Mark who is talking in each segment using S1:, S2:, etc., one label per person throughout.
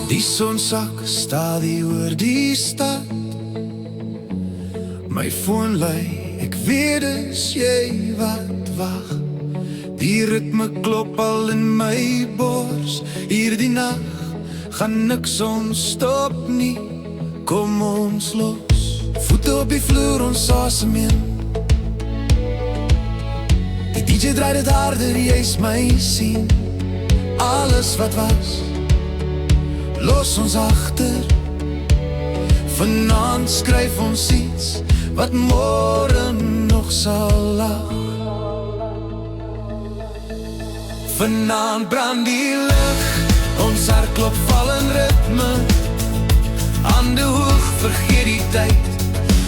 S1: Die son sak stadig oor die stad. My foon lui, ek weet dis jy wat wag. Die ritme klop al in my bors. Hierdie nag gaan niks ons stop nie. Kom ons los, voete op die vloer, ons asem in. Die DJ draai dit harder, jy's my sien. Alles wat was, los ons achter. Vanaand skryf ons iets wat morgen nog sal lag. Vanaand brand die lig, ons hart klop val in ritme. Hande hoog, vergeet die tyd.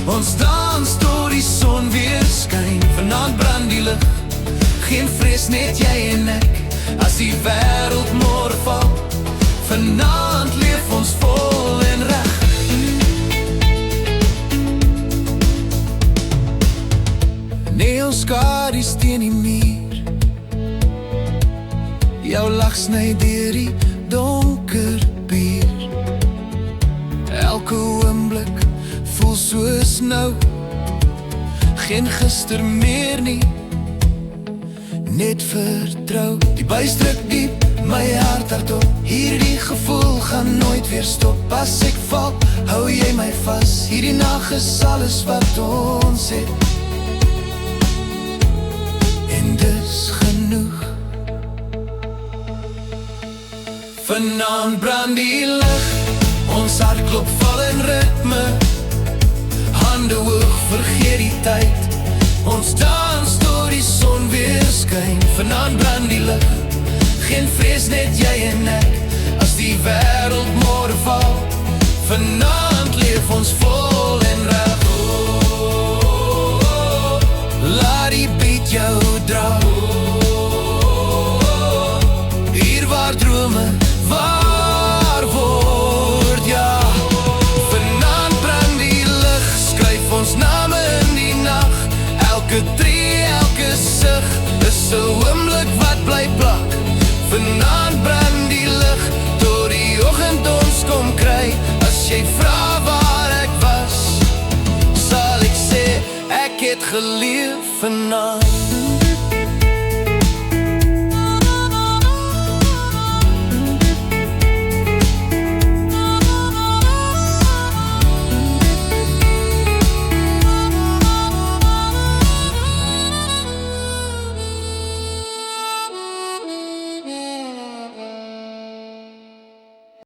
S1: Ons dans tot die son weer skyn. Vanaand brand die lig, geen vrees, net jy en ek. As die wêreld môre val, vanaand leef ons vol en reg. Nee, ons skadu's teen die muur. Jou lag sny deur die donker bier. Elke oomblik voel soos nou. Geen gister meer nie, net vertrou. Die buis druk diep, my hart hardop. Hierdie gevoel gaan nooit weer stop. As ek val, hou jy my vas. Hierdie nag is alles wat ons het, en dis genoeg. Vanaand brand die lig, ons hart klop val in ritme. Hande hoog, vergeet die tyd. Ons dans tot die son weer skyn. Vanaand brand die lig, geen vrees, net jy en ek. As die wêreld môre val, vanaand leef ons vol en reg. Laat die beat jou dra. Hier waar drome waar word, ja. Vanaand brand die lig, skryf ons name in die nag. Elke tree, elke sig is 'n oomblik wat bly plak. Vanaand brand die lig, tot die oggend ons kom kry. As jy vra waar ek was, sal ek sê, ek het geleef vanaand.